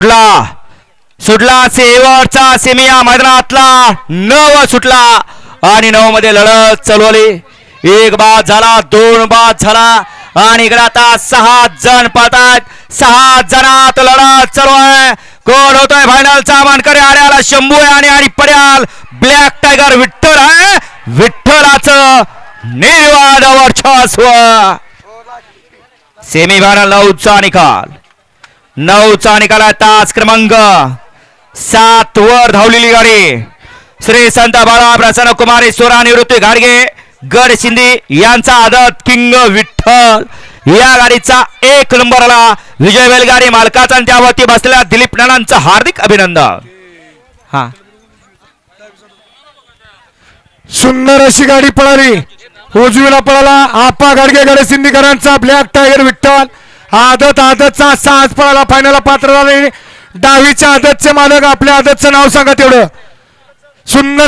सुटला सुटला शेवटचा सेमी या मैदानातला 9 सुटला आणि 9 मध्ये लढत चालवली. एक बाद झाला, 2 बाद झाला आणि इकडे आता 6 जण पळतात. 6 जणात लढत चालू आहे. कोण होतोय फायनलचा मानकरी? आड्याला शंभू आहे आणि पड्याल ब्लॅक टायगर विठ्ठल आहे. विठ्ठलाचं निर्वाद वर्चस्व. सेमी फायनल 9चा निकाल. 9चा निकाल आहे. तास क्रमांक 7 वर धावलेली गाडी श्री संत बाळा प्रसन्न कुमारी सोरा निवृत्ती घाडगे गड शिंदे यांचा आदत किंग विठ्ठल या गाडीचा 1 नंबरला विजय बैलगाडी मालकाचा आणि त्यावरती बसलेल्या दिलीप नानांचं हार्दिक अभिनंदन. हा सुंदर अशी गाडी पळाली. उजवीला पळाला आपा गाडगे गड सिंदीकरांचा ब्लॅक टायगर विठ्ठल. आदतचा 6 पळाला, फायनलला पात्र झाले. डावीच्या आदतचे मालक आपल्या आदतचं नाव सांगा तेवढं. सुंदर